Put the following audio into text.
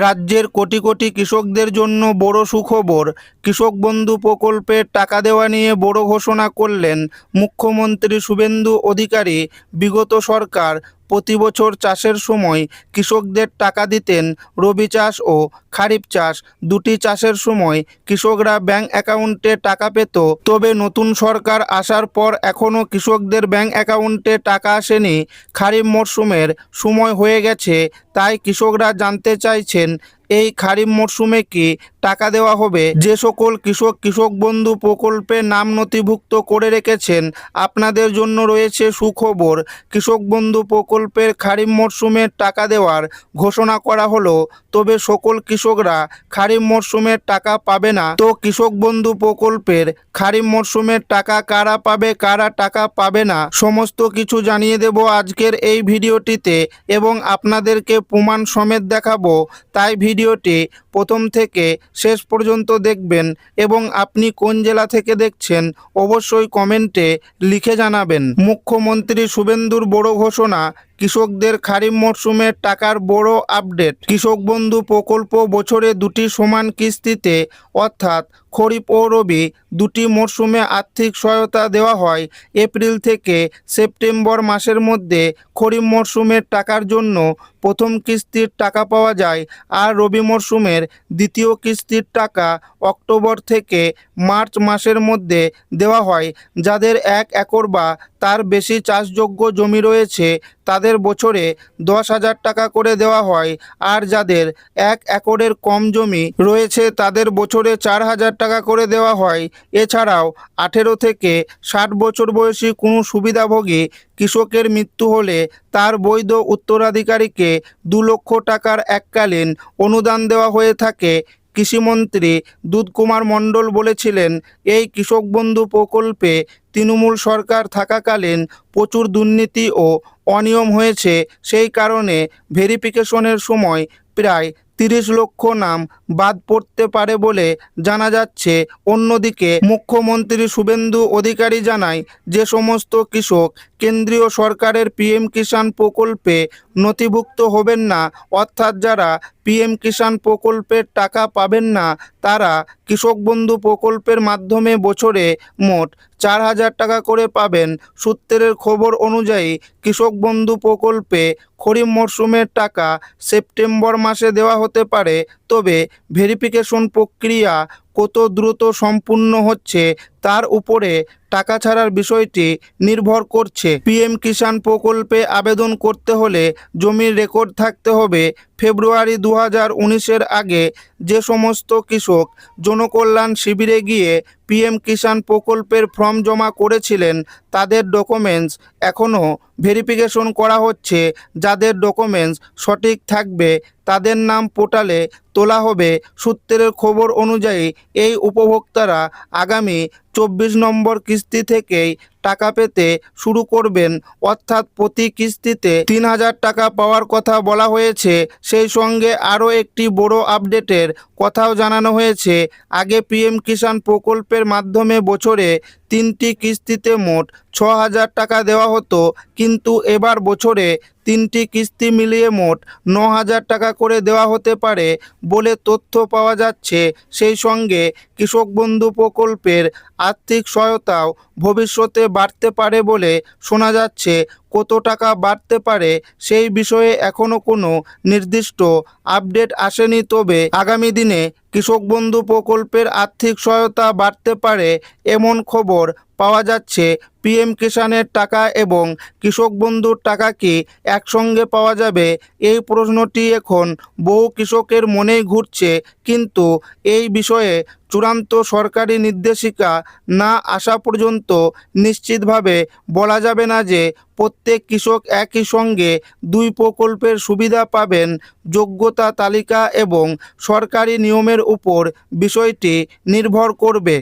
রাজ্যের কোটি কোটি কৃষকদের জন্য বড় সুখবর। কৃষক বন্ধু প্রকল্পের টাকা দেওয়া নিয়ে বড় ঘোষণা করলেন মুখ্যমন্ত্রী শুভেন্দু অধিকারী। বিগত সরকার প্রতি বছর চাষের সময় কৃষকদের টাকা দিতেন। রবি চাষ ও খারিফ চাষ দুটি চাষের সময় কৃষকরা ব্যাংক অ্যাকাউন্টে টাকা পেত। তবে নতুন সরকার আসার পর এখনও কৃষকদের ব্যাংক অ্যাকাউন্টে টাকা আসেনি। খারিফ মরশুমের সময় হয়ে গেছে, তাই কৃষকরা জানতে চাইছেন এই খারিফ মরশুমে কি টাকা দেওয়া হবে। যে সকল কৃষক কৃষক বন্ধু প্রকল্পে নাম নথিভুক্ত করে রেখেছেন, আপনাদের জন্য রয়েছে সুখবর। কৃষক বন্ধু প্রকল্পের খারিফ মরশুমের টাকা দেওয়ার ঘোষণা করা হলো। তবে সকল কৃষকরা খারিফ মরশুমের টাকা পাবে না। তো কৃষক বন্ধু প্রকল্পের খারিফ মরশুমের টাকা কারা পাবে, কারা টাকা পাবে না, সমস্ত কিছু জানিয়ে দেব আজকের এই ভিডিওটিতে এবং আপনাদেরকে প্রমাণ সমেত দেখাবো। তাই ভিডিওটি প্রথম থেকে শেষ পর্যন্ত দেখবেন এবং আপনি কোন জেলা থেকে দেখছেন অবশ্যই কমেন্টে লিখে জানাবেন। মুখ্যমন্ত্রী শুভেন্দুর বড় ঘোষণা, কৃষকদের খারিফ মরশুমের টাকার বড় আপডেট। কৃষক বন্ধু প্রকল্প বছরে দুটি সমান কিস্তিতে অর্থাৎ খরিফ ও রবি দুটি মরশুমে আর্থিক সহায়তা দেওয়া হয়। এপ্রিল থেকে সেপ্টেম্বর মাসের মধ্যে খরিফ মরশুমের টাকার জন্য প্রথম কিস্তির টাকা পাওয়া যায়, আর রবি মরশুমের দ্বিতীয় কিস্তির টাকা অক্টোবর থেকে মার্চ মাসের মধ্যে দেওয়া হয়। যাদের 1 একর বা তার বেশি চাষযোগ্য জমি রয়েছে তাদের বছরে 10,000 টাকা করে দেওয়া হয়, আর যাদের 1 একরের কম জমি রয়েছে তাদের বছরে 4,000 টাকা করে দেওয়া হয়। এছাড়াও 18 থেকে 60 বছর বয়সী কোনো সুবিধাভোগী কৃষকের মৃত্যু হলে তার বৈধ উত্তরাধিকারীকে 2 লক্ষ টাকার এককালীন অনুদান দেওয়া হয়ে থাকে। কৃষিমন্ত্রী দুধকুমার মণ্ডল বলেছিলেন, এই কৃষক বন্ধু প্রকল্পে তৃণমূল সরকার থাকাকালীন প্রচুর দুর্নীতি ও অনিয়ম হয়েছে। সেই কারণে ভেরিফিকেশনের সময় প্রায় 30 লক্ষ নাম বাদ পড়তে পারে বলে জানা যাচ্ছে। অন্যদিকে মুখ্যমন্ত্রী শুভেন্দু অধিকারী জানায়, যে সমস্ত কৃষক কেন্দ্রীয় সরকারের পিএম কিষাণ প্রকল্পে নথিভুক্ত হবেন না, অর্থাৎ যারা পিএম কিষাণ প্রকল্পের টাকা পাবেন না, তারা কৃষক বন্ধু প্রকল্পের মাধ্যমে বছরে মোট 4,000 টাকা করে পাবেন। সূত্রের খবর অনুযায়ী কৃষক বন্ধু প্রকল্পে খরিফ মরশুমের টাকা সেপ্টেম্বর মাসে দেওয়া হতে পারে। তবে ভেরিফিকেশন প্রক্রিয়া কত দ্রুত সম্পূর্ণ হচ্ছে তার উপরে টাকা ছাড়ার বিষয়টি নির্ভর করছে। পিএম কিষাণ প্রকল্পে আবেদন করতে হলে জমির রেকর্ড থাকতে হবে। ফেব্রুয়ারি 2019-এর আগে যে সমস্ত কৃষক জনকল্যাণ শিবিরে গিয়ে পিএম কিষাণ প্রকল্পের ফর্ম জমা করেছিলেন তাদের ডকুমেন্টস এখনও ভেরিফিকেশন করা হচ্ছে। যাদের ডকুমেন্টস সঠিক থাকবে তাদের নাম পোর্টালে তোলা হবে। সূত্রের খবর অনুযায়ী এই উপভোক্তারা আগামী 24 নম্বর কিস্তি থেকেই টাকা পেতে শুরু করবেন, অর্থাৎ প্রতি কিস্তিতে 3,000 টাকা পাওয়ার কথা বলা হয়েছে। সেই সঙ্গে আরও একটি বড় আপডেটের কথাও জানানো হয়েছে। আগে পিএম কিষাণ প্রকল্পের মাধ্যমে বছরে 3টি কিস্তিতে মোট 6,000 টাকা দেওয়া হতো, কিন্তু এবার বছরে 3টি কিস্তি মিলিয়ে মোট 9,000 টাকা করে দেওয়া হতে পারে বলে তথ্য পাওয়া যাচ্ছে। সেই সঙ্গে কৃষক বন্ধু প্রকল্পের আর্থিক সহায়তাও ভবিষ্যতে বাড়তে পারে বলে শোনা যাচ্ছে। কত টাকা বাড়তে পারে সেই বিষয়ে এখনও কোনো নির্দিষ্ট আপডেট আসেনি, তবে আগামী দিনে কৃষক বন্ধু প্রকল্পের আর্থিক সহায়তা বাড়তে পারে এমন খবর পাওয়া যাচ্ছে। পিএম কিষাণের টাকা এবং কৃষক বন্ধুর টাকা কি একসঙ্গে পাওয়া যাবে, এই প্রশ্নটি এখন বহু কৃষকের মনেই ঘুরছে, কিন্তু এই বিষয়ে চূড়ান্ত সরকারি নির্দেশিকা না আসা পর্যন্ত নিশ্চিতভাবে বলা যাবে না যে প্রত্যেক কৃষক একই সঙ্গে 2 প্রকল্পের সুবিধা পাবেন। যোগ্যতা তালিকা এবং সরকারি নিয়মের উপর বিষয়টি নির্ভর করবে।